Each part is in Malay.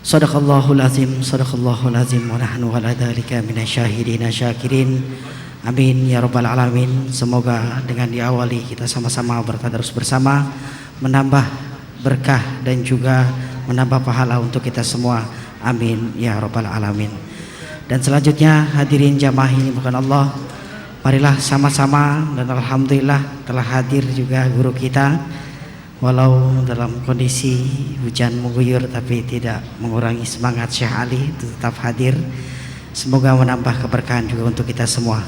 Sadaqallahul azim, sadaqallahul azim, wa nahnu ala dzalika minasyahidina syakirin. Amin ya rabbal alamin. Semoga dengan diawali kita sama-sama bertadarus bersama, menambah berkah dan juga menambah pahala untuk kita semua. Amin ya rabbal alamin. Dan selanjutnya hadirin jamaah ini bukan Allah, marilah sama-sama, dan alhamdulillah telah hadir juga guru kita. Walau dalam kondisi hujan mengguyur tapi tidak mengurangi semangat Syekh Ali tetap hadir. Semoga menambah keberkahan juga untuk kita semua.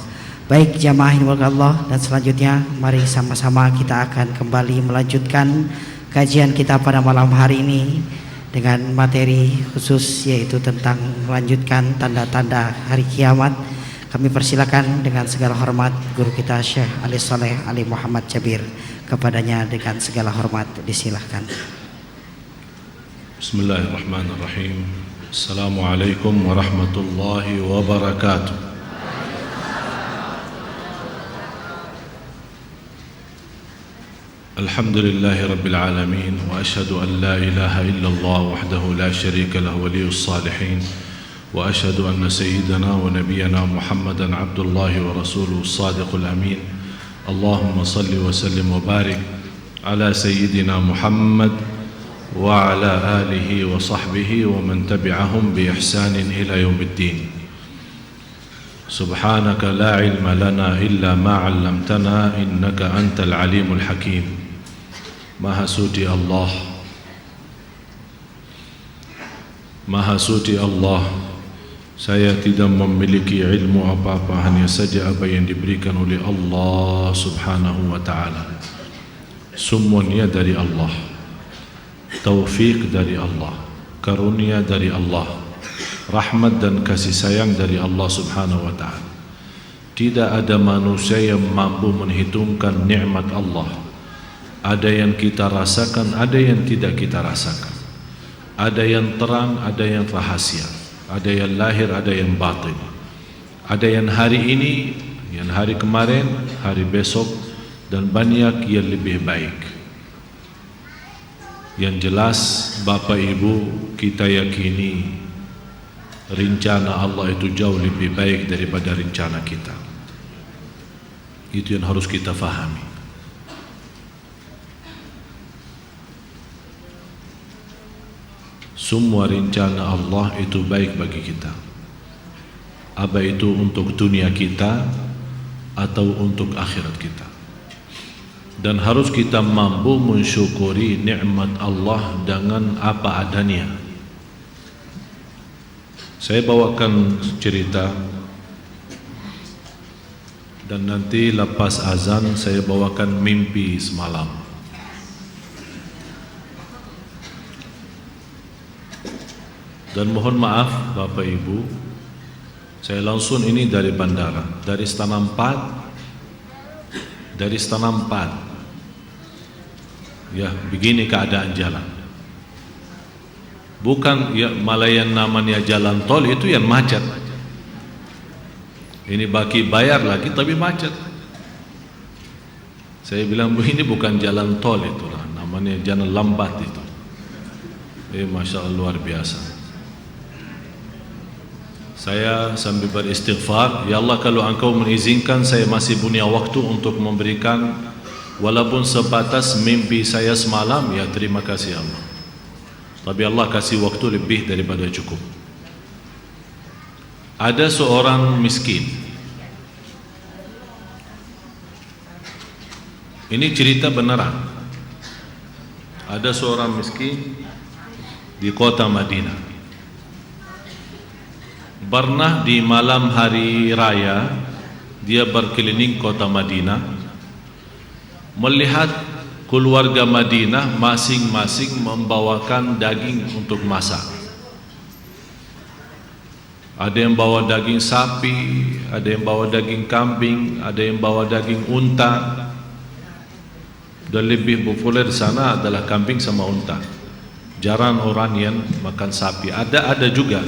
Baik jamaah yang dimuliakan Allah, dan selanjutnya mari sama-sama kita akan kembali melanjutkan kajian kita pada malam hari ini dengan materi khusus, yaitu tentang melanjutkan tanda-tanda hari kiamat. Kami persilakan dengan segala hormat guru kita Syekh Ali Saleh Ali Muhammad Jabir. Kepadanya dengan segala hormat disilahkan. Bismillahirrahmanirrahim. Assalamualaikum warahmatullahi wabarakatuh. Alhamdulillahi rabbil alamin, wa ashhadu an la ilaha illallah wahdahu la syarika lahu waliyus salihin, wa ashhadu anna sayyidana wa nabiyyana Muhammadan abdullahi wa rasuluhu as-sadiqul amin. Allahumma salli wa sallim wa barik ala sayyidina Muhammad wa ala alihi wa sahbihi wa man tabi'ahum bi ihsanin ila yaumiddin. Subhanaka la ilma lana illa ma 'allamtana innaka antal alimul hakim. Maha suci Allah, Maha suci Allah, saya tidak memiliki ilmu apa-apa, hanya saja apa yang diberikan oleh Allah subhanahu wa ta'ala. Semuanya dari Allah, taufik dari Allah, karunia dari Allah, rahmat dan kasih sayang dari Allah subhanahu wa ta'ala. Tidak ada manusia yang mampu menghitungkan nikmat Allah. Ada yang kita rasakan, ada yang tidak kita rasakan. Ada yang terang, ada yang rahasia. Ada yang lahir, ada yang batin. Ada yang hari ini, yang hari kemarin, hari besok, dan banyak yang lebih baik. Yang jelas Bapak Ibu, kita yakini rencana Allah itu jauh lebih baik daripada rencana kita. Itu yang harus kita fahami. Semua rencana Allah itu baik bagi kita, apa itu untuk dunia kita atau untuk akhirat kita. Dan harus kita mampu mensyukuri nikmat Allah dengan apa adanya. Saya bawakan cerita, dan nanti lepas azan saya bawakan mimpi semalam. Dan mohon maaf Bapak Ibu, saya langsung ini dari bandara, dari Istana 4. Ya, begini keadaan jalan. Bukan ya, malah yang namanya jalan tol itu yang macet. Ini baki bayar lagi tapi macet. Saya bilang ini bukan jalan tol itulah, namanya jalan lambat itu. Masya Allah, luar biasa. Saya sambil beristighfar, ya Allah, kalau Engkau mengizinkan saya masih punya waktu untuk memberikan walaupun sebatas mimpi saya semalam, ya terima kasih Allah. Tapi Allah kasih waktu lebih daripada cukup. Ada seorang miskin. Ini cerita beneran. Ada seorang miskin di kota Madinah. Pernah di malam hari raya dia berkeliling kota Madinah, melihat keluarga Madinah masing-masing membawakan daging untuk masak. Ada yang bawa daging sapi, ada yang bawa daging kambing, ada yang bawa daging unta. Dan lebih populer di sana adalah kambing sama unta. Jarang orang yang makan sapi. Ada juga.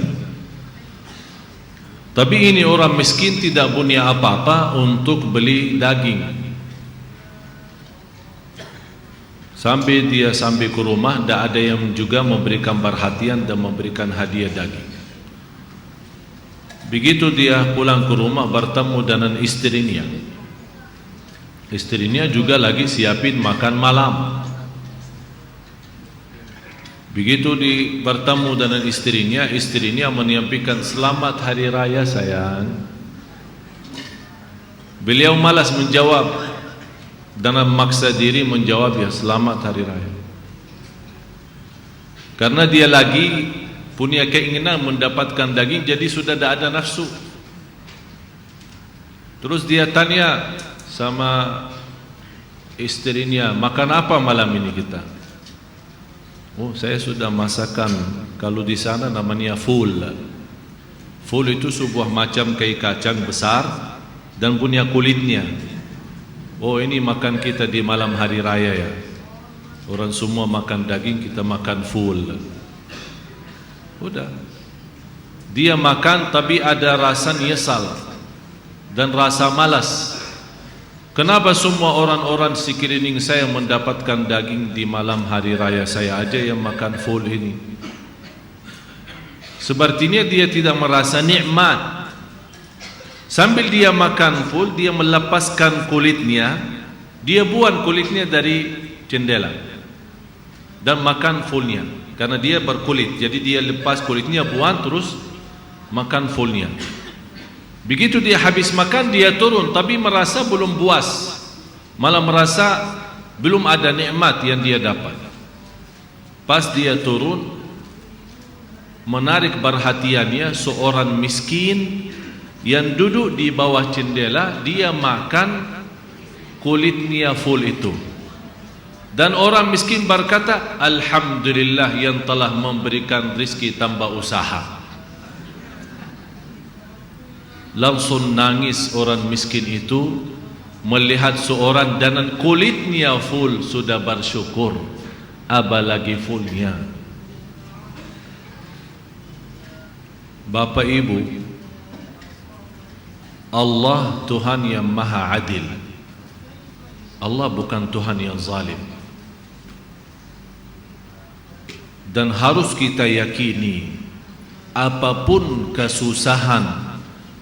Tapi ini orang miskin tidak punya apa-apa untuk beli daging. Sampai dia sampai ke rumah, tidak ada yang juga memberikan perhatian dan memberikan hadiah daging. Begitu dia pulang ke rumah, bertemu dengan istrinya. Istrinya juga lagi siapin makan malam. Begitu bertemu dengan istrinya menyampaikan, "Selamat hari raya sayang." Beliau malas menjawab, dengan memaksa diri menjawab, "Ya, selamat hari raya." Karena dia lagi punya keinginan mendapatkan daging, jadi sudah tidak ada nafsu. Terus dia tanya sama istrinya, "Makan apa malam ini kita?" "Oh, saya sudah masakan, kalau di sana namanya ful." Ful itu sebuah macam kayak kacang besar dan punya kulitnya. "Oh, ini makan kita di malam hari raya ya. Orang semua makan daging, kita makan ful." Udah. Dia makan tapi ada rasa nyesal dan rasa malas. Kenapa semua orang-orang sekeliling saya mendapatkan daging di malam hari raya, saya aja yang makan full ini? Sepertinya dia tidak merasa nikmat. Sambil dia makan full, dia melepaskan kulitnya, dia buang kulitnya dari jendela dan makan fullnya. Karena dia berkulit, jadi dia lepas kulitnya, buang, terus makan fullnya. Begitu dia habis makan, dia turun, tapi merasa belum puas, malah merasa belum ada nikmat yang dia dapat. Pas dia turun, menarik perhatiannya seorang miskin yang duduk di bawah jendela, dia makan kulitnya full itu. Dan orang miskin berkata, "Alhamdulillah yang telah memberikan rezeki tanpa usaha." Langsung nangis orang miskin itu melihat seorang dengan kulitnya full sudah bersyukur, apalagi fullnya. Bapak Ibu, Allah Tuhan yang maha adil. Allah bukan Tuhan yang zalim. Dan harus kita yakini, apapun kesusahan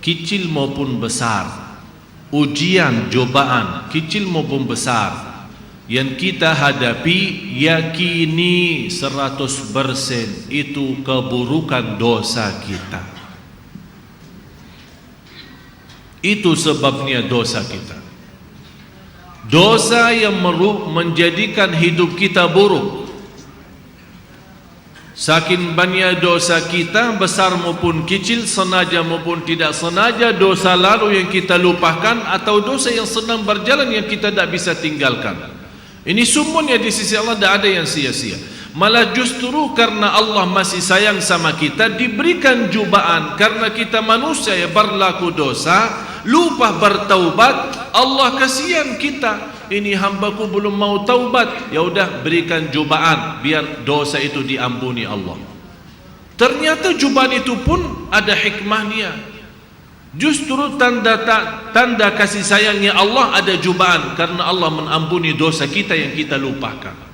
kecil maupun besar, ujian, cobaan kecil maupun besar yang kita hadapi, yakini 100% itu keburukan dosa kita. Itu sebabnya dosa kita, dosa yang menjadikan hidup kita buruk. Saking banyak dosa kita, besar maupun kecil, sengaja maupun tidak sengaja, dosa lalu yang kita lupakan atau dosa yang sedang berjalan yang kita tidak bisa tinggalkan. Ini semuanya di sisi Allah tidak ada yang sia-sia. Malah justru karena Allah masih sayang sama kita, diberikan cobaan karena kita manusia yang berlaku dosa, lupa bertaubat. Allah kasihan kita, ini hambaku belum mau taubat, ya udah berikan cobaan biar dosa itu diampuni Allah. Ternyata cobaan itu pun ada hikmahnya. Justru tanda kasih sayangnya Allah ada cobaan karena Allah mengampuni dosa kita yang kita lupakan.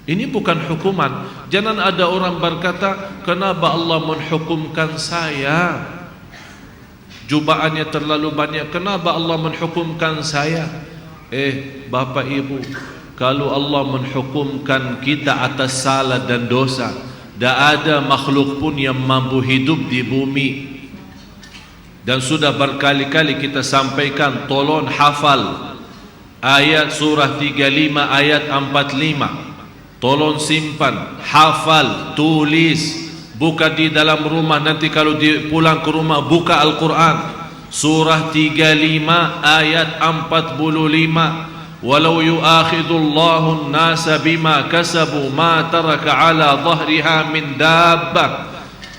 Ini bukan hukuman. Jangan ada orang berkata, "Kenapa Allah menghukumkan saya? Cobaannya terlalu banyak, kenapa Allah menghukumkan saya?" Bapak Ibu, kalau Allah menghukumkan kita atas salah dan dosa, tidak ada makhluk pun yang mampu hidup di bumi. Dan sudah berkali-kali kita sampaikan, tolong hafal ayat surah 35 ayat 45. Tolong simpan, hafal, tulis, buka di dalam rumah. Nanti kalau pulang ke rumah, buka Al-Quran surah 35 ayat 45. Walau yu'akhidullahu an-nasa bima kasabu ma taraka ala dhahriha min dabbah.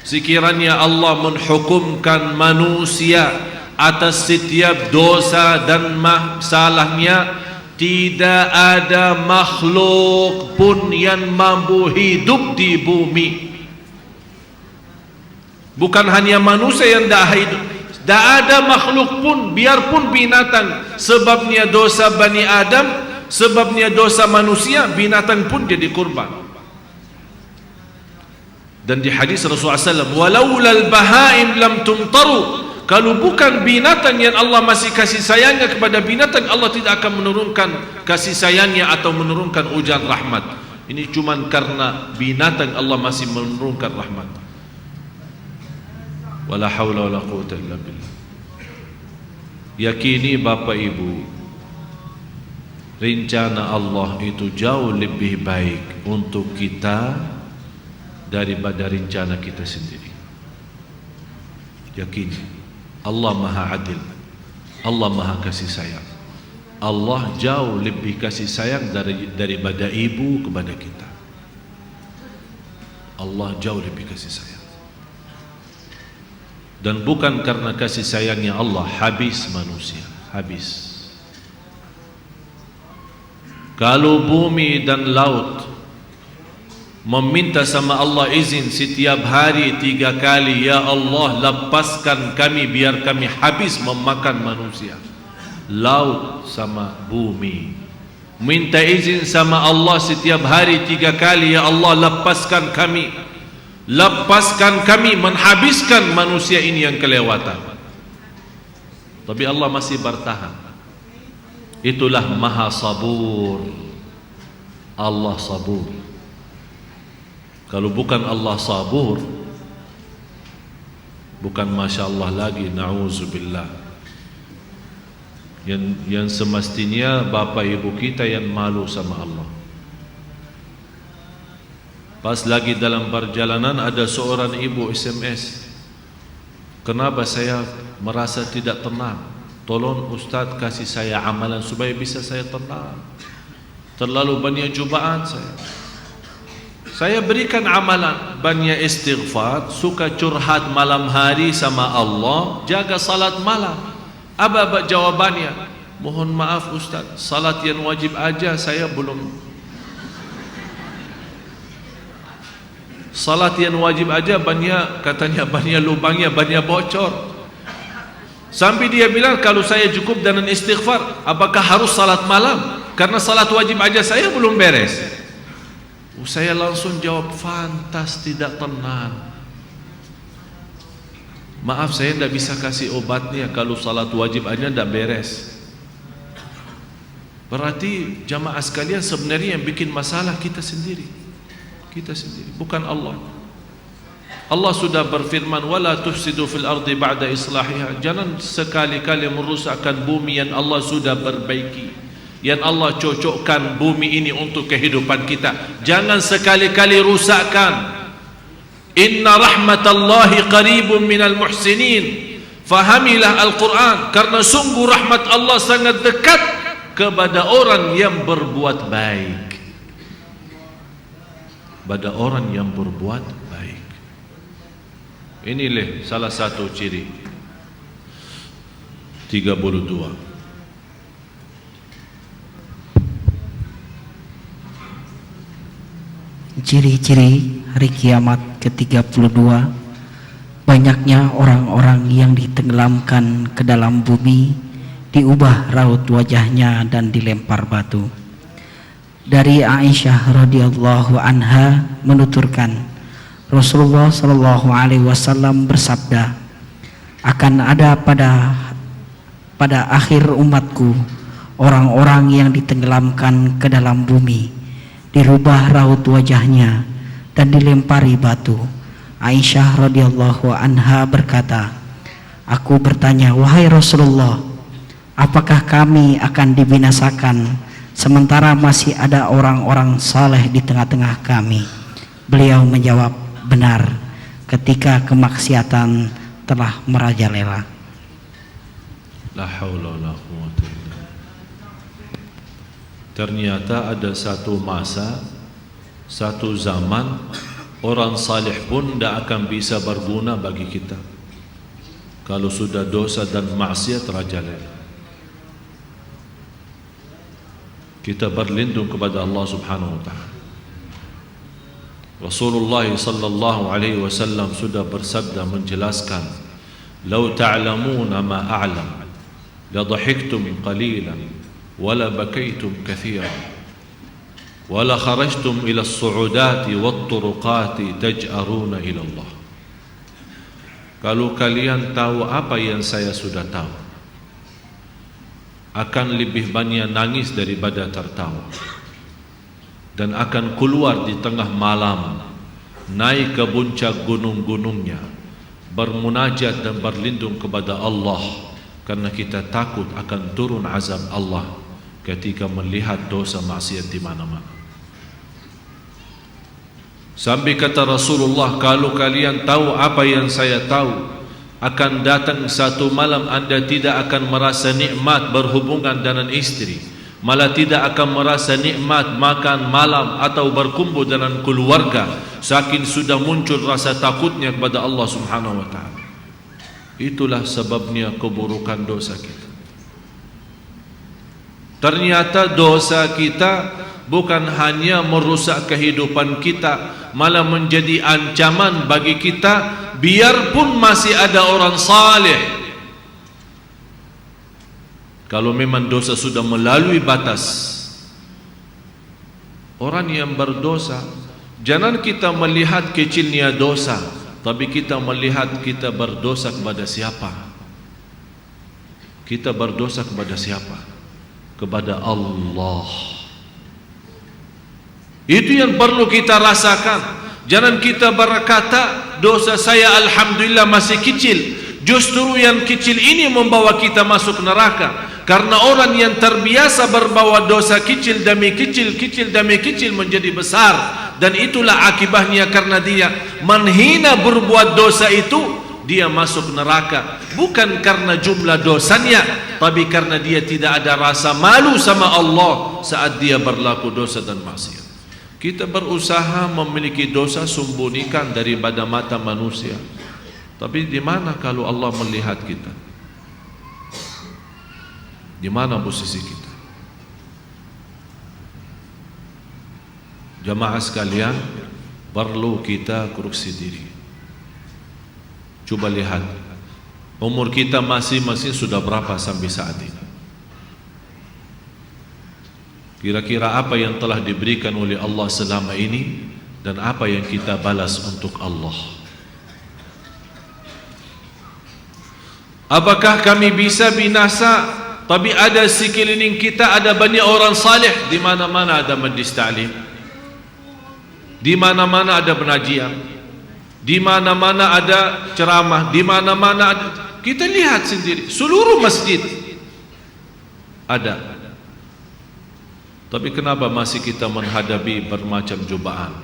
Sekiranya Allah menghukumkan manusia atas setiap dosa dan masalahnya, tidak ada makhluk pun yang mampu hidup di bumi. Bukan hanya manusia yang tidak hidup, tidak ada makhluk pun, biarpun binatang. Sebabnya dosa Bani Adam, sebabnya dosa manusia, binatang pun jadi kurban. Dan di hadis Rasulullah SAW, walaulal bahaim lam tumtaru, kalau bukan binatang yang Allah masih kasih sayangnya kepada binatang, Allah tidak akan menurunkan kasih sayangnya atau menurunkan hujan rahmat. Ini cuman karena binatang Allah masih menurunkan rahmat. Wala haula wala quwwata illa billah. Yakini Bapak Ibu, rencana Allah itu jauh lebih baik untuk kita daripada rencana kita sendiri. Yakini Allah Maha Adil, Allah Maha Kasih Sayang. Allah jauh lebih kasih sayang daripada ibu kepada kita. Allah jauh lebih kasih sayang. Dan bukan karena kasih sayangnya Allah habis manusia, habis. Kalau bumi dan laut meminta sama Allah izin setiap hari 3 kali, ya Allah lepaskan kami biar kami habis memakan manusia. Laut sama bumi minta izin sama Allah setiap hari 3 kali, ya Allah lepaskan kami, lepaskan kami menghabiskan manusia ini yang kelewatan. Tapi Allah masih bertahan. Itulah Maha Sabur. Allah sabur. Kalau bukan Allah sabur, bukan Masya Allah lagi, na'udzubillah. Yang semestinya Bapak Ibu kita yang malu sama Allah. Pas lagi dalam perjalanan ada seorang ibu SMS, kenapa saya merasa tidak tenang? Tolong Ustaz kasih saya amalan supaya bisa saya tenang. Terlalu banyak cubaan saya. Saya berikan amalan, banyak istighfar, suka curhat malam hari sama Allah, jaga salat malam. Apa jawabannya? Mohon maaf Ustaz, salat yang wajib aja saya belum. Salat yang wajib aja banyak, katanya banyak lubangnya, banyak bocor. Sampai dia bilang, kalau saya cukup dengan istighfar, apakah harus salat malam? Karena salat wajib aja saya belum beres. Saya langsung jawab, fantas, tidak tenang. Maaf saya tidak bisa kasih obatnya kalau salat wajib aja tidak beres. Berarti jamaah sekalian, sebenarnya yang bikin masalah kita sendiri. Kita sendiri, bukan Allah. Allah sudah berfirman, wala tufsidu fil ardi ba'da islahiha. Jangan sekali-kali merusakkan bumi yang Allah sudah perbaiki, yang Allah cocokkan bumi ini untuk kehidupan kita. Jangan sekali-kali rusakkan. Inna rahmatallahi qaribun minal muhsinin. Fahamilah Al-Quran, karena sungguh rahmat Allah sangat dekat kepada orang yang berbuat baik. Pada orang yang berbuat baik. Inilah salah satu ciri 32. Ciri-ciri hari kiamat ke-32, banyaknya orang-orang yang ditenggelamkan ke dalam bumi, diubah raut wajahnya dan dilempar batu. Dari Aisyah radhiyallahu anha menuturkan, Rasulullah sallallahu alaihi wasallam bersabda, akan ada pada akhir umatku orang-orang yang ditenggelamkan ke dalam bumi, dirubah raut wajahnya dan dilempari batu. Aisyah radhiyallahu anha berkata, aku bertanya, wahai Rasulullah, apakah kami akan dibinasakan sementara masih ada orang-orang saleh di tengah-tengah kami? Beliau menjawab, benar, ketika kemaksiatan telah merajalela. La haula wala quwwata illa billah. Ternyata ada satu masa, satu zaman, orang saleh pun tidak akan bisa berguna bagi kita kalau sudah dosa dan maksiat merajalela. Kita berlindung kepada Allah Subhanahu wa taala. Rasulullah sallallahu alaihi wasallam sudah bersabda menjelaskan, "Lau ta'lamuna ma a'lam la dhahiktum qalilan wala bakaitum kathira wala kharajtum ila as-su'udati wat-turuqati taj'aruna ila Allah. Kalau kalian tahu apa yang saya sudah tahu, akan lebih banyak nangis daripada tertawa, dan akan keluar di tengah malam, naik ke puncak gunung-gunungnya, bermunajat dan berlindung kepada Allah, karena kita takut akan turun azab Allah ketika melihat dosa maksiat di mana-mana. Sampai kata Rasulullah, kalau kalian tahu apa yang saya tahu, akan datang satu malam anda tidak akan merasa nikmat berhubungan dengan istri, malah tidak akan merasa nikmat makan malam atau berkumpul dengan keluarga, saking sudah muncul rasa takutnya kepada Allah Subhanahu wa ta'ala. Itulah sebabnya keburukan dosa kita. Ternyata dosa kita bukan hanya merusak kehidupan kita, malah menjadi ancaman bagi kita, biarpun masih ada orang saleh. Kalau memang dosa sudah melalui batas, orang yang berdosa, jangan kita melihat kecilnya dosa, tapi kita melihat kita berdosa kepada siapa. Kita berdosa kepada siapa? Kepada Allah. Itu yang perlu kita rasakan. Jangan kita berkata dosa saya alhamdulillah masih kecil. Justru yang kecil ini membawa kita masuk neraka. Karena orang yang terbiasa berbawa dosa kecil demi kecil, kecil demi kecil menjadi besar. Dan itulah akibatnya, karena dia menghina berbuat dosa itu, dia masuk neraka. Bukan karena jumlah dosanya, tapi karena dia tidak ada rasa malu sama Allah saat dia berlaku dosa dan maksiat. Kita berusaha memiliki dosa sembunyikan daripada mata manusia, tapi di mana kalau Allah melihat kita? Di mana posisi kita? Jamaah sekalian, perlu kita koreksi diri. Coba lihat, umur kita masing-masing sudah berapa sampai saat ini? Kira-kira apa yang telah diberikan oleh Allah selama ini, dan apa yang kita balas untuk Allah? Apakah kami bisa binasa, tapi ada sekeliling kita ada banyak orang saleh? Di mana-mana ada majlis ta'lim, di mana-mana ada pengajian, di mana-mana ada ceramah, di mana-mana ada. Kita lihat sendiri, seluruh masjid ada. Tapi kenapa masih kita menghadapi bermacam cobaan?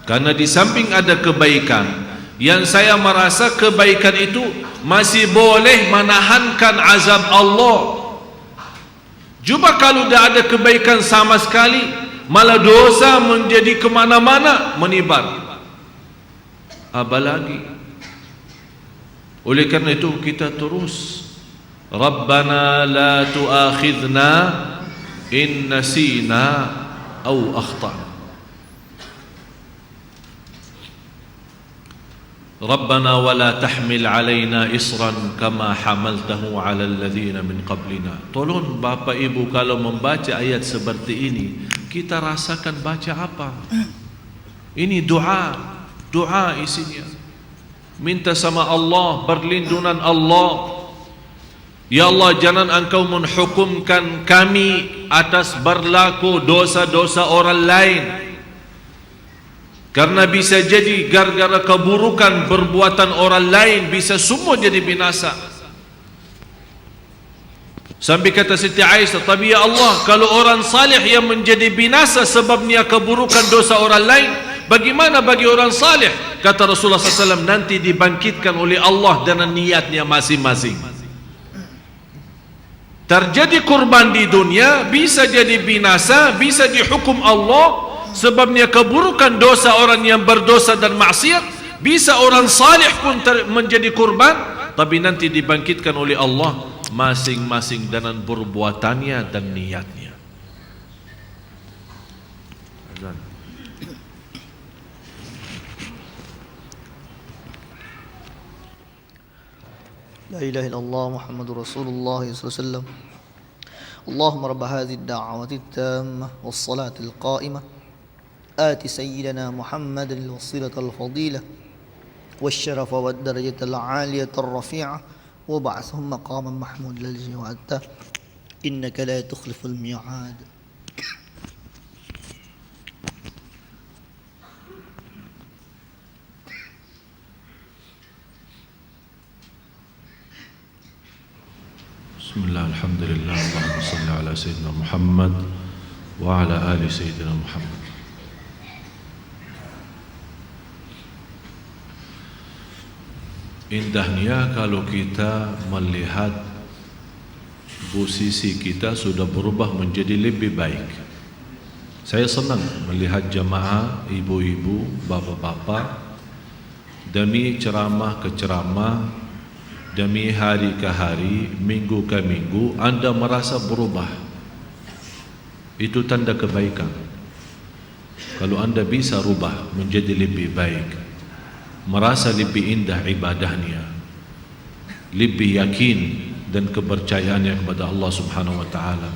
Karena di samping ada kebaikan, yang saya merasa kebaikan itu masih boleh menahankan azab Allah. Coba kalau tidak ada kebaikan sama sekali, malah dosa menjadi kemana-mana, menyebar. Apalagi, oleh karena itu kita terus, Rabbana la tu'akhidna in nasina au akhtana. Rabbana wa la tahmil alaina isran kama hamaltahu ala alladhina min qablina. Tolong Bapak Ibu, kalau membaca ayat seperti ini, kita rasakan baca apa? Ini doa, doa isinya. Minta sama Allah, berlindungan Allah. Ya Allah, jangan Engkau menghukumkan kami atas berlaku dosa-dosa orang lain, karena bisa jadi gara-gara keburukan perbuatan orang lain bisa semua jadi binasa. Sampai kata Siti Aisyah, tapi ya Allah, kalau orang saleh yang menjadi binasa sebabnya keburukan dosa orang lain, bagaimana bagi orang saleh? Kata Rasulullah SAW, nanti dibangkitkan oleh Allah dengan niatnya masing-masing. Terjadi kurban di dunia, bisa jadi binasa, bisa dihukum Allah sebabnya keburukan dosa orang yang berdosa dan maksiat. Bisa orang saleh pun menjadi kurban, tapi nanti dibangkitkan oleh Allah masing-masing dengan perbuatannya dan niatnya. Azan. La ilaha illallah Muhammadur Rasulullah sallallahu alaihi wasallam. اللهم رب هذه الدعوة التامة والصلاة القائمة آت سيدنا محمد الوسيلة الفضيلة والشرف والدرجة العالية الرفيعة وابعثهم مقاما محمود الذي وعدته إنك لا تخلف الميعاد. بسم الله الحمد لله اللهم صل على سيدنا محمد وعلى آل سيدنا محمد. Indahnya kalau kita melihat posisi kita sudah berubah menjadi lebih baik. Saya senang melihat jamaah, ibu-ibu, bapak-bapak demi ceramah ke ceramah, demi hari ke hari, minggu ke minggu, anda merasa berubah. Itu tanda kebaikan. Kalau anda bisa rubah menjadi lebih baik, merasa lebih indah ibadahnya, lebih yakin dan kepercayaannya kepada Allah Subhanahu wa taala,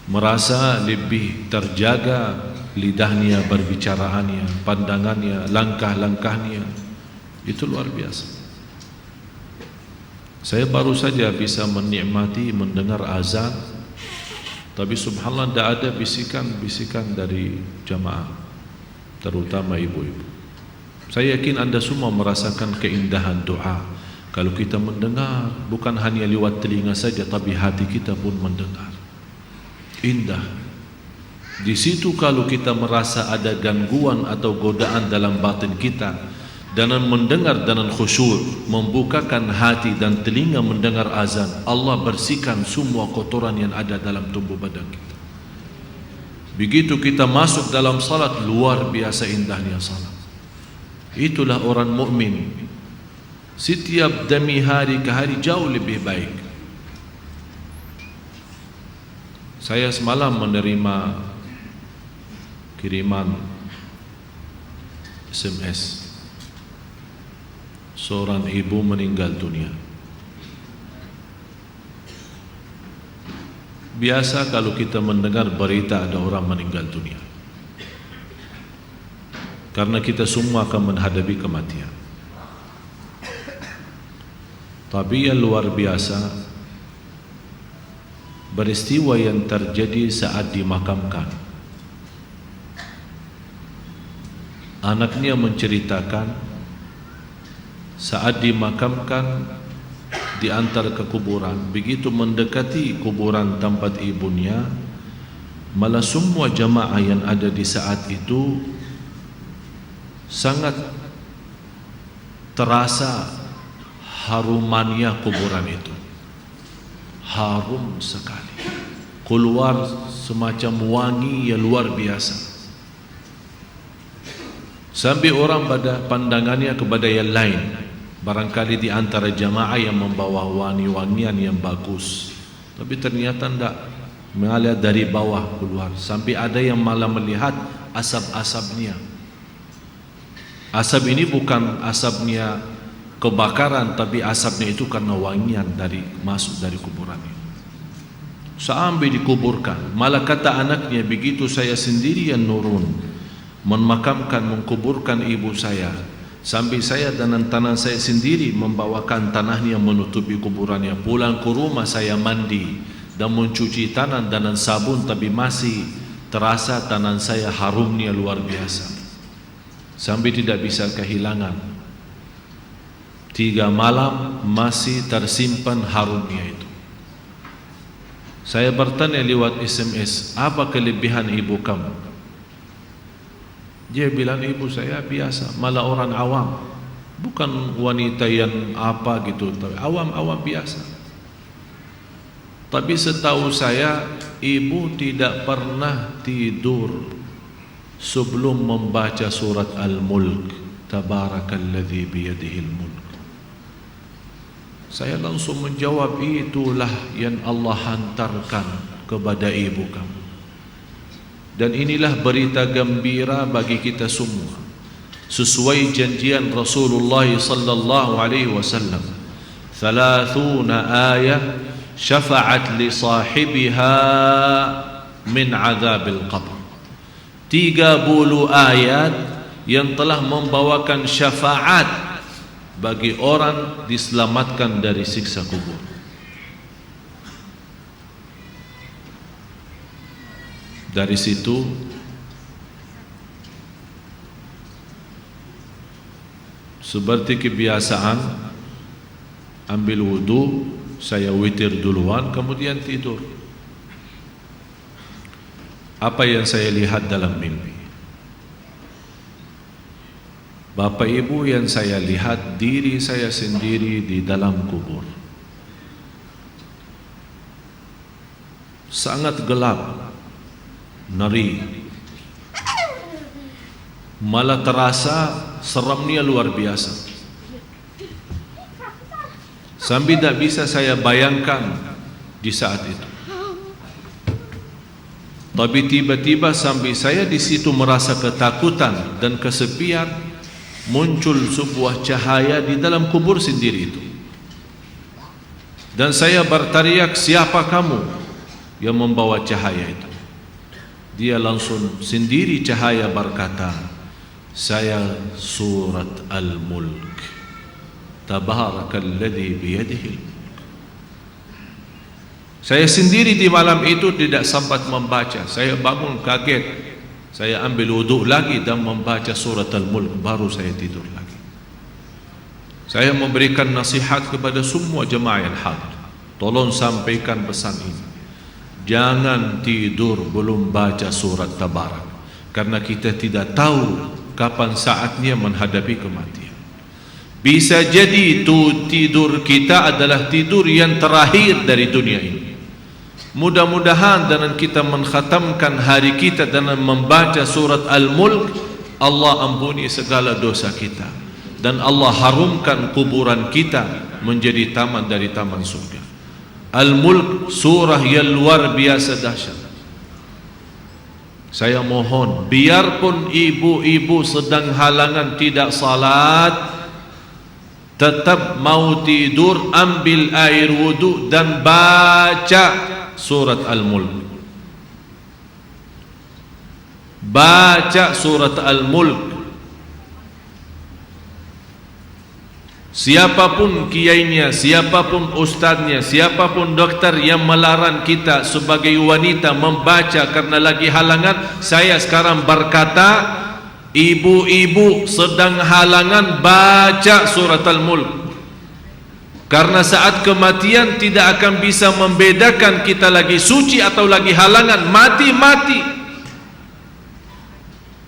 merasa lebih terjaga lidahnya, berbicaraannya, pandangannya, langkah-langkahnya, itu luar biasa. Saya baru saja bisa menikmati mendengar azan, tapi subhanallah tidak ada bisikan-bisikan dari jamaah, terutama ibu-ibu. Saya yakin anda semua merasakan keindahan doa. Kalau kita mendengar, bukan hanya lewat telinga saja, tapi hati kita pun mendengar. Indah. Di situ kalau kita merasa ada gangguan atau godaan dalam batin kita, dan mendengar dengan khusyuk, membukakan hati dan telinga mendengar azan, Allah bersihkan semua kotoran yang ada dalam tubuh badan kita. Begitu kita masuk dalam salat, luar biasa indahnya salat. Itulah orang mukmin. Setiap demi hari ke hari jauh lebih baik. Saya semalam menerima kiriman SMS. Seorang ibu meninggal dunia. Biasa kalau kita mendengar berita ada orang meninggal dunia, karena kita semua akan menghadapi kematian. Tapi yang luar biasa, peristiwa yang terjadi saat dimakamkan. Anaknya menceritakan saat dimakamkan di antara kuburan, begitu mendekati kuburan tempat ibunya, malah semua jamaah yang ada di saat itu sangat terasa harumannya kuburan itu. Harum sekali, keluar semacam wangi yang luar biasa, sampai orang pada pandangannya kepada yang lain. Barangkali di antara jamaah yang membawa wangi-wangian yang bagus, tapi ternyata tidak, mengalir dari bawah keluar, sampai ada yang malah melihat asap-asapnya. Asap ini bukan asapnya kebakaran, tapi asapnya itu karena wangian dari masuk dari kuburan ini. Sampai dikuburkan, malah kata anaknya, begitu saya sendiri yang nurun memakamkan, mengkuburkan ibu saya, sampai saya dan tanah saya sendiri membawakan tanahnya menutupi kuburannya. Pulang ke rumah saya mandi dan mencuci tangan dengan sabun, tapi masih terasa tangan saya harumnya luar biasa, sampai tidak bisa kehilangan. 3 malam masih tersimpan harumnya itu. Saya bertanya lewat SMS, apa kelebihan ibu kamu? Dia bilang, ibu saya biasa, malah orang awam, bukan wanita yang apa gitu, tapi awam-awam biasa. Tapi setahu saya, ibu tidak pernah tidur sebelum membaca surat Al-Mulk, Tabarakalladzi biyadihil mulk. Saya langsung menjawab, itulah yang Allah hantarkan kepada ibu kamu. Dan inilah berita gembira bagi kita semua, sesuai janjian Rasulullah sallallahu alaihi wasallam. 30 ayat syafa'at li sahibiha min azabil qabr. 30 ayat yang telah membawakan syafaat bagi orang diselamatkan dari siksa kubur. Dari situ seperti kebiasaan, ambil wudu, saya witir duluan, kemudian tidur. Apa yang saya lihat dalam mimpi? Bapak Ibu, yang saya lihat diri saya sendiri di dalam kubur. Sangat gelap, ngeri, malah terasa seramnya luar biasa. Sampai tidak bisa saya bayangkan di saat itu. Tapi tiba-tiba sampai saya di situ merasa ketakutan dan kesepian, muncul sebuah cahaya di dalam kubur sendiri itu. Dan saya berteriak, siapa kamu yang membawa cahaya itu? Dia langsung sendiri cahaya berkata, saya surat Al-Mulk, Tabarakalladzi biyadihi. Saya sendiri di malam itu tidak sempat membaca. Saya bangun kaget, saya ambil wudhu lagi dan membaca surat Al-Mulk, baru saya tidur lagi. Saya memberikan nasihat kepada semua jemaah yang hadir, tolong sampaikan pesan ini. Jangan tidur belum baca surat Tabarak, karena kita tidak tahu kapan saatnya menghadapi kematian. Bisa jadi itu tidur kita adalah tidur yang terakhir dari dunia ini. Mudah-mudahan dengan kita mengkhatamkan hari kita dengan membaca surat Al-Mulk, Allah ampuni segala dosa kita dan Allah harumkan kuburan kita menjadi taman dari taman surga. Al-Mulk surah yang luar biasa dahsyat. Saya mohon, biarpun ibu-ibu sedang halangan tidak salat, tetap mau tidur, ambil air wudu dan baca surat Al-Mulk. Baca surat Al-Mulk. Siapapun kiainya, siapapun ustaznya, siapapun dokter yang melarang kita sebagai wanita membaca karena lagi halangan, saya sekarang berkata, ibu-ibu sedang halangan, baca surat Al-Mulk. Karena saat kematian tidak akan bisa membedakan kita lagi suci atau lagi halangan, mati-mati.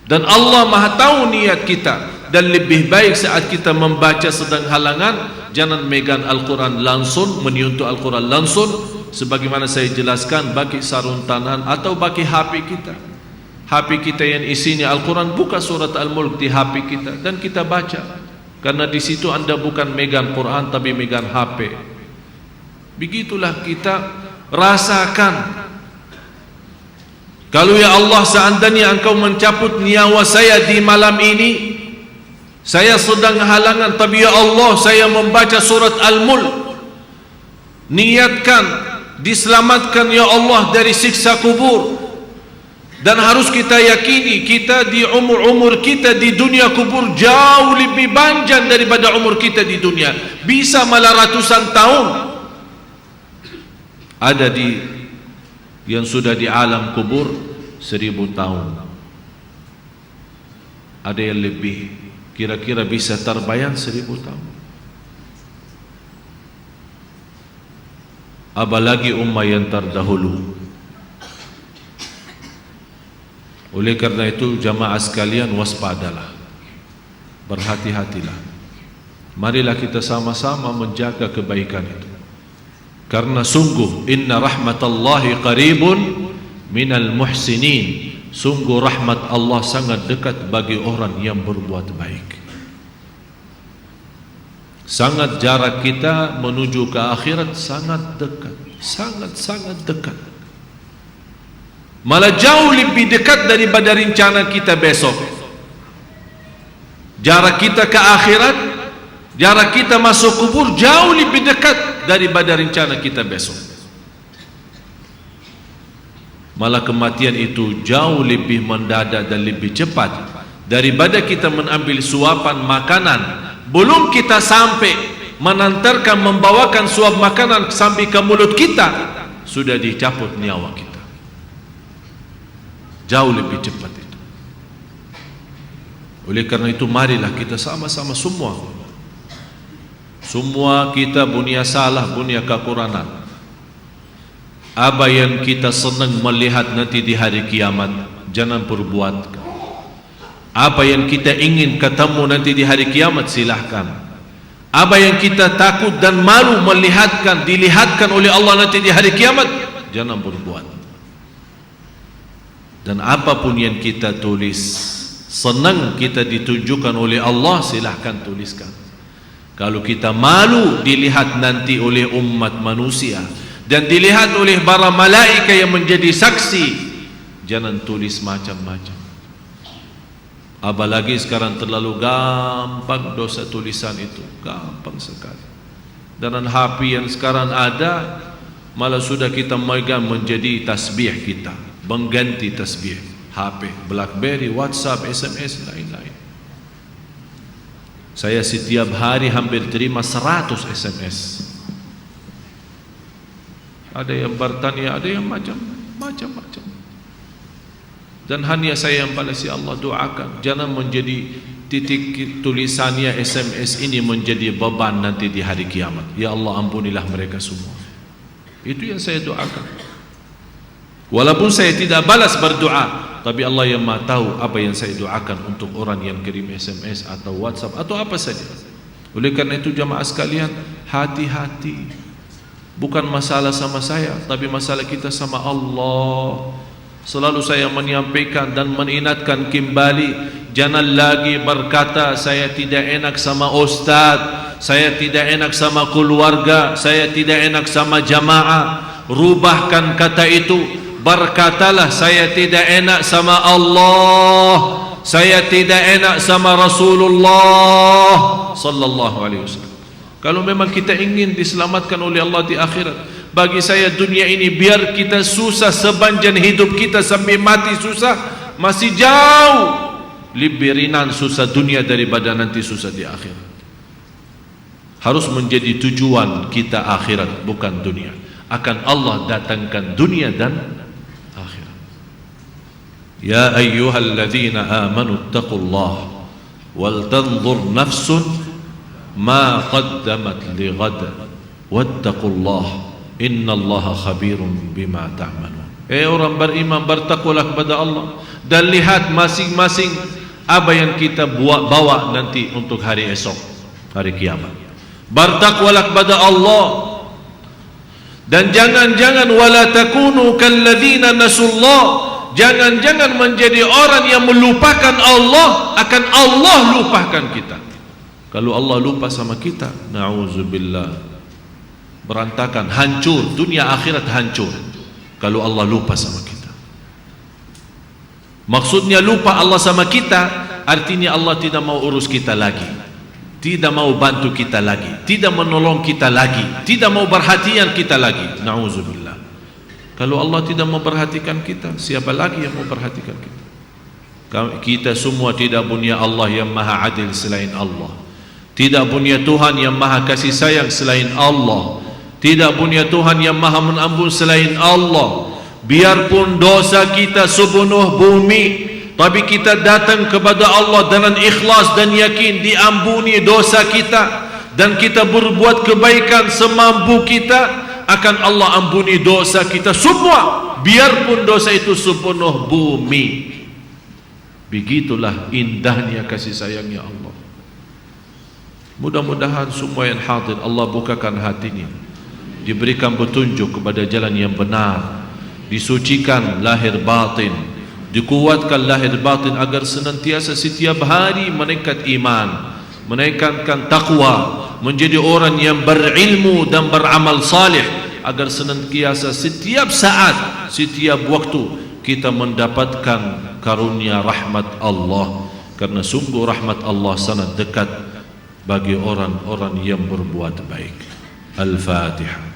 Dan Allah Maha tahu niat kita. Dan lebih baik saat kita membaca sedang halangan, jangan megang Al-Quran langsung, menyentuh Al-Quran langsung, sebagaimana saya jelaskan, bagi sarung tangan atau bagi HP kita. HP kita yang isinya Al-Quran, buka surat Al-Mulk di HP kita dan kita baca. Karena di situ anda bukan megang Quran tapi megang HP. Begitulah kita rasakan. Kalau ya Allah, seandainya engkau mencabut nyawa saya di malam ini, saya sedang halangan, tapi ya Allah saya membaca surat Al-Mulk, niatkan diselamatkan ya Allah dari siksa kubur. Dan harus kita yakini, kita di umur kita di dunia kubur jauh lebih panjang daripada umur kita di dunia. Bisa malah ratusan tahun. Ada di yang sudah di alam kubur 1000 tahun. Ada yang lebih, kira-kira bisa terbayang 1000 tahun. Apalagi ummah yang terdahulu. Oleh karena itu jamaah sekalian, waspadalah, berhati-hatilah. Marilah kita sama-sama menjaga kebaikan itu. Karena sungguh inna rahmatallahi qaribun minal muhsinin. Sungguh rahmat Allah sangat dekat bagi orang yang berbuat baik. Sangat jarak kita menuju ke akhirat sangat dekat, sangat-sangat dekat. Malah jauh lebih dekat daripada rencana kita besok. Jarak kita ke akhirat, jarak kita masuk kubur jauh lebih dekat daripada rencana kita besok. Malah kematian itu jauh lebih mendadak dan lebih cepat daripada kita mengambil suapan makanan. Belum kita sampai menantarkan, membawakan suap makanan sampai ke mulut kita, sudah dicabut nyawa kita. Jauh lebih cepat itu. Oleh karena itu marilah kita sama-sama semua kita punya salah, punya kekurangan. Apa yang kita senang melihat nanti di hari kiamat, jangan perbuat. Apa yang kita ingin ketemu nanti di hari kiamat, silahkan. Apa yang kita takut dan malu dilihatkan oleh Allah nanti di hari kiamat, jangan berbuat. Dan apapun yang kita tulis, senang kita ditunjukkan oleh Allah, silahkan tuliskan. Kalau kita malu dilihat nanti oleh umat manusia dan dilihat oleh para malaikat yang menjadi saksi, jangan tulis macam-macam. Apalagi sekarang terlalu gampang dosa tulisan itu, gampang sekali. Dan HP yang sekarang ada, malah sudah kita megang menjadi tasbih kita, mengganti tasbih HP, BlackBerry, WhatsApp, SMS, lain-lain. Saya setiap hari hampir terima 100 SMS. Ada yang bertanya, ada yang macam-macam. Dan hanya saya yang balas, ya Allah doakan, jangan menjadi titik tulisannya SMS ini menjadi beban nanti di hari kiamat. Ya Allah ampunilah mereka semua. Itu yang saya doakan. Walaupun saya tidak balas berdoa, tapi Allah yang Maha tahu apa yang saya doakan untuk orang yang kirim SMS atau WhatsApp atau apa saja. Oleh karena itu jamaah sekalian, hati-hati. Bukan masalah sama saya, tapi masalah kita sama Allah. Selalu saya menyampaikan dan mengingatkan kembali, jangan lagi berkata saya tidak enak sama ustaz, saya tidak enak sama keluarga, saya tidak enak sama jamaah. Rubahkan kata itu, berkatalah saya tidak enak sama Allah, saya tidak enak sama Rasulullah sallallahu alaihi wasallam. Kalau memang kita ingin diselamatkan oleh Allah di akhirat, bagi saya dunia ini biar kita susah sepanjang hidup kita sampai mati susah, masih jauh lebih ringan susah dunia daripada nanti susah di akhirat. Harus menjadi tujuan kita akhirat, bukan dunia. Akan Allah datangkan dunia dan akhirat. Ya ayyuhalladzina amanu taqullaha wal tanzur nafsun ma qaddamat li ghad wattaqullaha innallaha khabirun bima ta'malun. Orang beriman, bertakwalah kepada Allah dan lihat masing-masing apa yang kita bawa nanti untuk hari esok, hari kiamat. Bertakwalah kepada Allah dan jangan wala takunu kalladzina nasullah, jangan menjadi orang yang melupakan Allah, akan Allah lupakan kita. Kalau Allah lupa sama kita, na'udzubillah, berantakan, hancur, dunia akhirat hancur kalau Allah lupa sama kita. Maksudnya lupa Allah sama kita, artinya Allah tidak mau urus kita lagi, tidak mau bantu kita lagi, tidak menolong kita lagi, tidak mau perhatian kita lagi. Na'udzubillah. Kalau Allah tidak mau perhatikan kita, siapa lagi yang mau perhatikan kita? Kita semua tidak punya Allah yang maha adil selain Allah, tidak punya Tuhan yang maha kasih sayang selain Allah, tidak punya Tuhan yang maha menampun selain Allah. Biarpun dosa kita sepenuh bumi, tapi kita datang kepada Allah dengan ikhlas dan yakin diampuni dosa kita, dan kita berbuat kebaikan semampu kita, akan Allah ampuni dosa kita semua, biarpun dosa itu sepenuh bumi. Begitulah indahnya kasih sayangnya Allah. Mudah-mudahan semua yang hadir Allah bukakan hatinya, diberikan petunjuk kepada jalan yang benar, disucikan lahir batin, dikuatkan lahir batin agar senantiasa setiap hari meningkat iman, meningkatkan takwa, menjadi orang yang berilmu dan beramal salih, agar senantiasa setiap saat, setiap waktu kita mendapatkan karunia rahmat Allah, karena sungguh rahmat Allah sangat dekat bagi orang-orang yang berbuat baik. Al-Fatihah.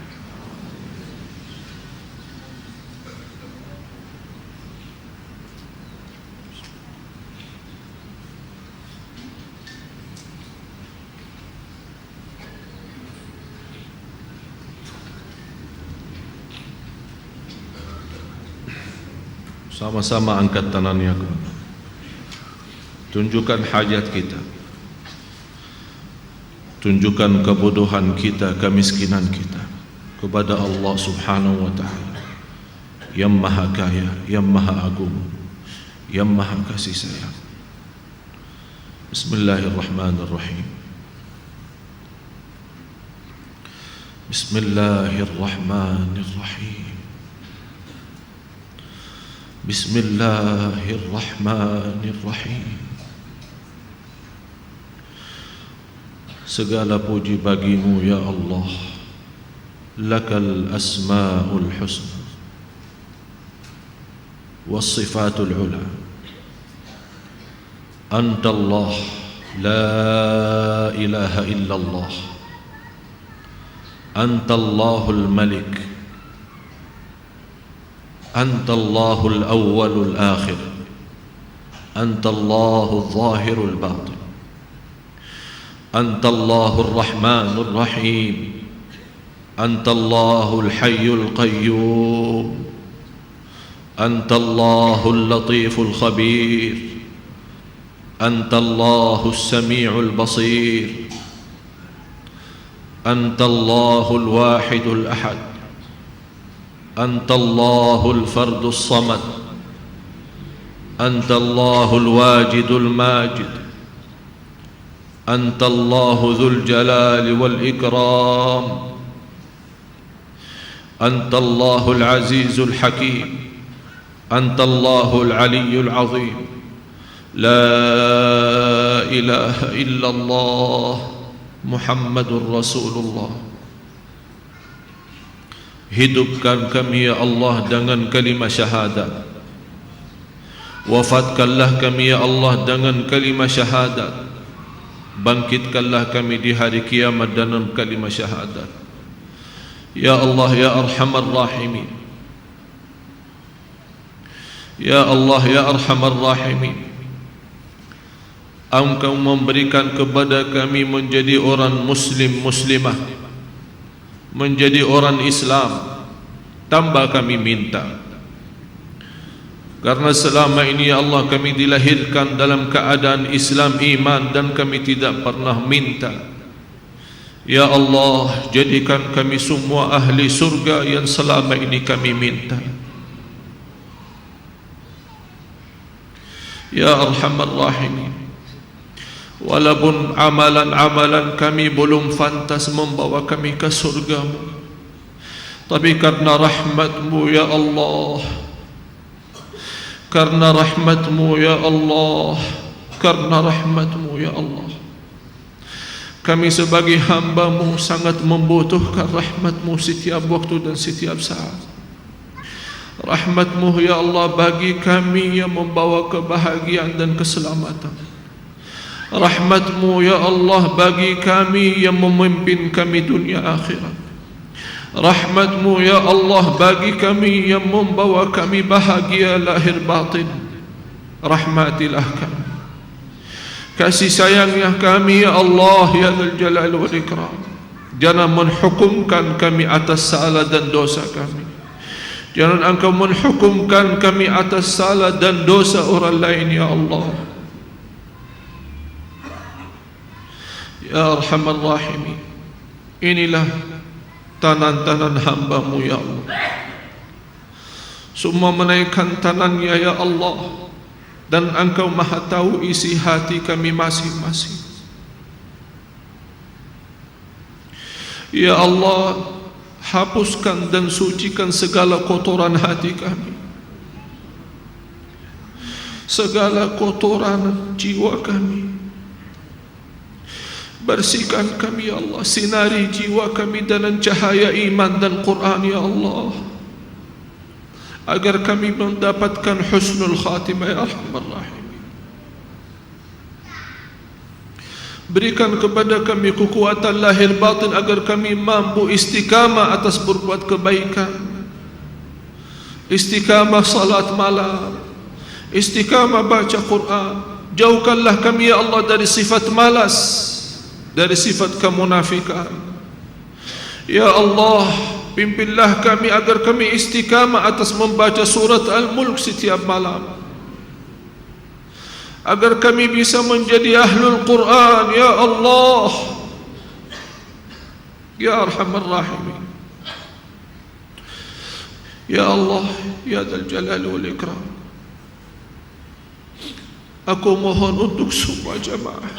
Sama-sama angkat tangannya. Tunjukkan hajat kita, tunjukkan kebodohan kita, kemiskinan kita kepada Allah Subhanahu wa ta'ala yang maha kaya, yang maha agung, yang maha kasih sayang. Bismillahirrahmanirrahim. Bismillahirrahmanirrahim. Bismillahirrahmanirrahim. Segala puji bagimu ya Allah. Lakal asma'ul husna was sifatul ula. Anta Allah, la ilaha illallah. Anta Allahul Malik. أنت الله الأول الآخر. أنت الله الظاهر الباطن. أنت الله الرحمن الرحيم. أنت الله الحي القيوم. أنت الله اللطيف الخبير. أنت الله السميع البصير. أنت الله الواحد الأحد. أنت الله الفرد الصمد. أنت الله الواجد الماجد. أنت الله ذو الجلال والإكرام. أنت الله العزيز الحكيم. أنت الله العلي العظيم. لا إله إلا الله محمد رسول الله. Hidupkan kami ya Allah dengan kalimah syahadat. Wafatkanlah kami ya Allah dengan kalimah syahadat. Bangkitkanlah kami di hari kiamat dengan kalimah syahadat. Ya Allah ya Arhamar Rahimin. Ya Allah ya Arhamar Rahimin. Engkau memberikan kepada kami menjadi orang muslim muslimah, menjadi orang Islam tanpa kami minta. Karena selama ini ya Allah kami dilahirkan dalam keadaan Islam iman dan kami tidak pernah minta. Ya Allah, jadikan kami semua ahli surga yang selama ini kami minta. Ya Arhamar Rahimin, walaupun amalan-amalan kami belum pantas membawa kami ke surgamu, tapi karena rahmatmu ya Allah, karena rahmatmu ya Allah, karena rahmatmu ya Allah, kami sebagai hambamu sangat membutuhkan rahmatmu setiap waktu dan setiap saat. Rahmatmu ya Allah bagi kami yang membawa kebahagiaan dan keselamatan. Rahmatmu ya Allah bagi kami yang memimpin kami dunia akhirat. Rahmatmu ya Allah bagi kami yang membawa kami bahagia lahir batin. Rahmatilah kami, kasih sayangnya kami ya Allah ya Dzul Jalal wal Ikram. Jangan menhukumkan kami atas salah dan dosa kami. Jangan Engkau menhukumkan kami atas salah dan dosa orang lain ya Allah. Ya Arhamar Rahimin, inilah tanan-tanan hamba-Mu ya Allah. Semua menaikkan tanannya ya Allah, dan Engkau maha tahu isi hati kami masing-masing. Ya Allah, hapuskan dan sucikan segala kotoran hati kami, segala kotoran jiwa kami. Bersihkan kami ya Allah, sinari jiwa kami dengan cahaya iman dan Quran ya Allah, agar kami mendapatkan husnul khatimah ya Arhamar Rahim. Berikan kepada kami kekuatan lahir batin agar kami mampu istiqamah atas berbuat kebaikan, istiqamah salat malam, istiqamah baca Quran. Jauhkanlah kami ya Allah dari sifat malas, dari sifat kemunafikan. Ya Allah, pimpinlah kami agar kami istiqamah atas membaca surat Al-Mulk setiap malam, agar kami bisa menjadi ahlul Quran. Ya Allah, Ya Arhamar Rahimin, Ya Allah, Ya Dzal Jalal wal Ikram. Aku mohon untuk semua jamaah,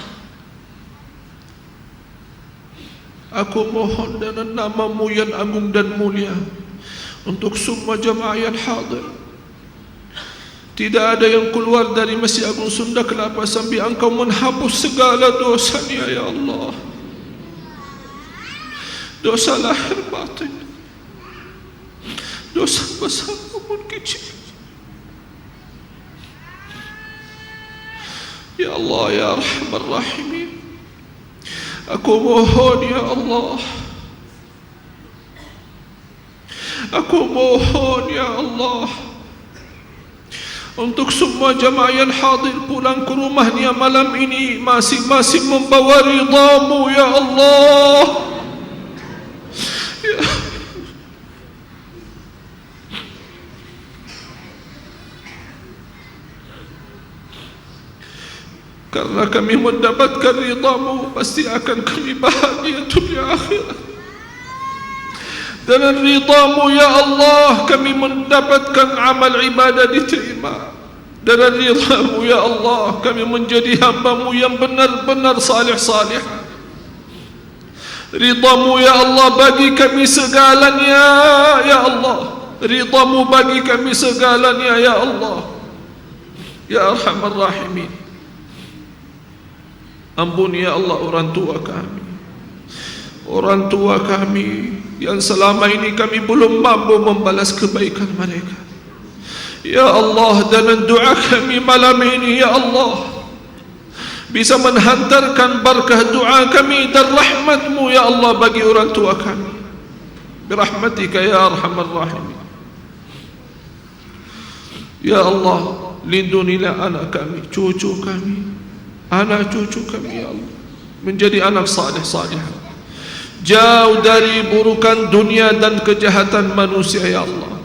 aku mohon dengan nama-Mu yang agung dan mulia, untuk semua jamaah yang hadir, tidak ada yang keluar dari Masjid Agung Sunda Kelapa sampai Engkau menghapus segala dosanya, Ya Allah. Dosa lahir batin, dosa besar maupun kecil. Ya Allah, Ya Arhamar Rahimin, aku mohon Ya Allah, aku mohon Ya Allah, untuk semua jamaah yang hadir pulang ke rumahnya malam ini masing-masing membawa ridha-Mu, Ya Allah. Ya. Karena kami mendapatkan ridha-Mu, pasti akan kami bahagia dunia akhirat. Dengan ridha-Mu ya Allah, kami mendapatkan amal ibadah diterima. Dengan ridha-Mu ya Allah, kami menjadi hamba-Mu yang benar-benar salih-salih. Ridha-Mu ya Allah bagi kami segalanya, ya Allah. Ridha-Mu bagi kami segalanya, ya Allah. Ya Arhamar Rahimin, ampuni ya Allah orang tua kami, orang tua kami yang selama ini kami belum mampu membalas kebaikan mereka. Ya Allah, dalam doa kami malam ini ya Allah, bisa menghantarkan berkah doa kami dan rahmat-Mu ya Allah bagi orang tua kami. Birahmatika ya Arhamar Rahimin. Ya Allah, lindungilah anak kami, cucu kami, anak cucu kami ya Allah, menjadi anak salih-salih, jauh dari burukan dunia dan kejahatan manusia ya Allah.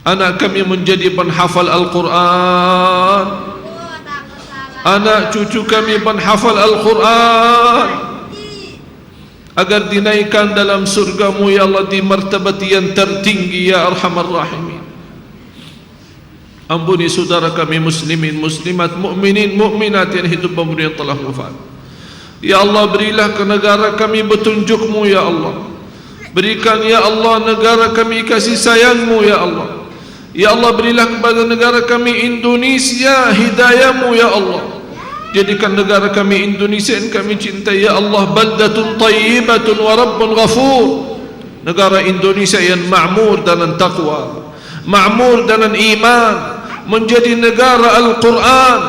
Anak kami menjadi penghafal Al-Quran, anak cucu kami penghafal Al-Quran, agar dinaikkan dalam surga-Mu ya Allah di martabat yang tertinggi ya Arhamar Rahimin. Ampuni saudara kami muslimin, muslimat, mukminin, mukminat yang hidup dan yang telah wafat. Ya Allah, berilah ke negara kami petunjuk-Mu ya Allah. Berikan ya Allah negara kami kasih sayang-Mu ya Allah. Ya Allah, berilah kepada negara kami Indonesia hidayah-Mu ya Allah. Jadikan negara kami Indonesia yang kami cintai ya Allah baldatun tayyibatun wa rabbun ghafur. Negara Indonesia yang ma'mur dan taqwa, ma'mur dan iman, menjadi negara Al-Quran.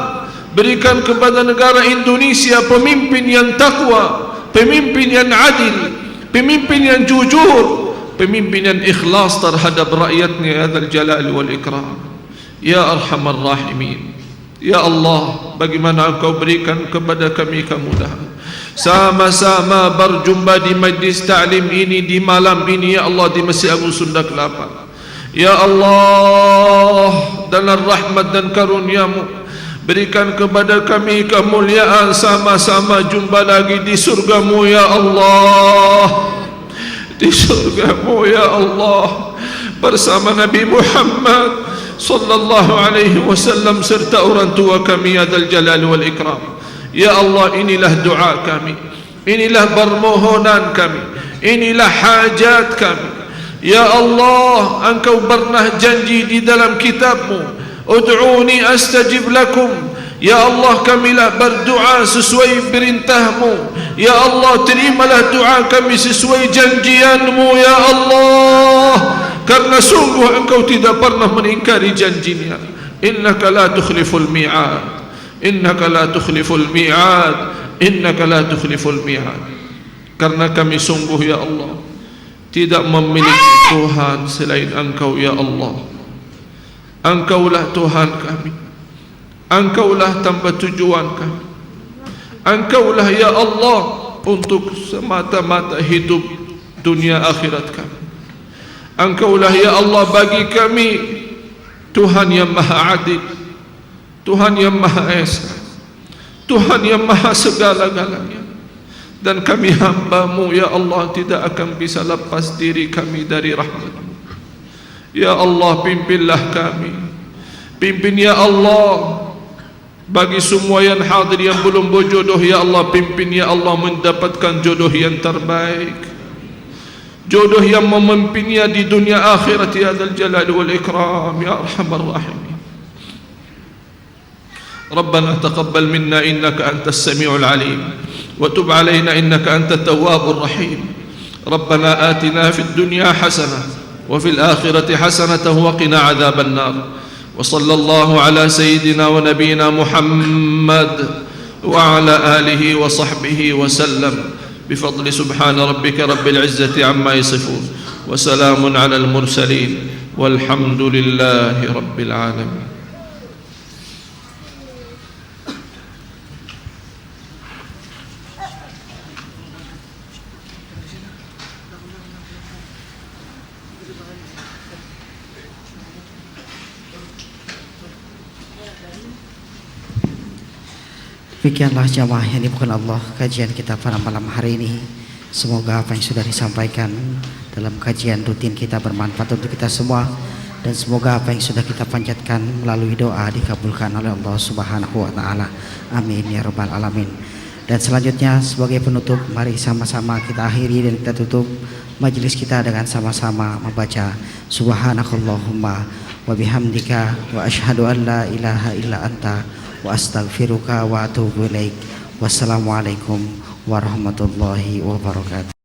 Berikan kepada negara Indonesia pemimpin yang takwa, pemimpin yang adil, pemimpin yang jujur, pemimpin yang ikhlas terhadap rakyatnya ya Dzal Jalal wal Ikram. Ya Arhamar Rahimin, ya Allah, bagaimana Engkau berikan kepada kami kemudahan sama-sama berjumpa di majlis ta'lim ini di malam ini ya Allah di Masjid Agung Sunda Kelapa. Ya Allah, dalam rahmat dan karunia-Mu berikan kepada kami kemuliaan sama-sama jumpa lagi di surga-Mu ya Allah, di surga-Mu ya Allah, bersama Nabi Muhammad sallallahu alaihi wasallam serta orang tua kami ya Dzal Jalal wal Ikram. Ya Allah, inilah doa kami, inilah permohonan kami, inilah hajat kami. Ya Allah, Engkau pernah janji di dalam kitab-Mu, ud'uni astajib lakum. Ya Allah, kamilah berdoa sesuai perintah-Mu. Ya Allah, terimalah doa kami sesuai janjian-Mu ya Allah, karena sungguh Engkau tidak pernah mengingkari janjinya. Innaka la tukhliful mi'ad, innaka la tukhliful mi'ad, innaka la tukhliful mi'ad. Karena kami sungguh ya Allah tidak memiliki Tuhan selain Engkau ya Allah. Engkaulah Tuhan kami, Engkaulah tanpa tujuan kami, Engkaulah ya Allah untuk semata-mata hidup dunia akhirat kami. Engkaulah ya Allah bagi kami Tuhan yang maha adil, Tuhan yang maha esa, Tuhan yang maha segala-galanya. Dan kami hamba-Mu ya Allah tidak akan bisa lepas diri kami dari rahmat-Mu. Ya Allah, pimpinlah kami, pimpin ya Allah. Bagi semua yang hadir yang belum berjodoh ya Allah, pimpin ya Allah mendapatkan jodoh yang terbaik, jodoh yang memimpinnya di dunia akhirat ya dzal jalali wal ikram ya arhamar rahimin. Rabbana taqabbal minna innaka antas samiul alim wa tub alaina innaka antat tawwabur rahim. Rabbana atina fid dunya hasanah wa fil akhirati hasanah wa qina adzaban nar. وصلى الله على سيدنا ونبينا محمد وعلى آله وصحبه وسلم بفضل سبحان ربك رب العزة عما يصفون وسلام على المرسلين والحمد لله رب العالمين. Demikianlah jamaah yang dimuliakan Allah, kajian kita pada malam hari ini. Semoga apa yang sudah disampaikan dalam kajian rutin kita bermanfaat untuk kita semua, dan semoga apa yang sudah kita panjatkan melalui doa dikabulkan oleh Allah Subhanahu wa taala. Amin ya rabbal alamin. Dan selanjutnya sebagai penutup, mari sama-sama kita akhiri dan kita tutup majelis kita dengan sama-sama membaca subhanakallahumma wa bihamdika wa asyhadu an la ilaha illa anta wa astaghfiruka wa atubu ilaik. Wassalamualaikum warahmatullahi wabarakatuh.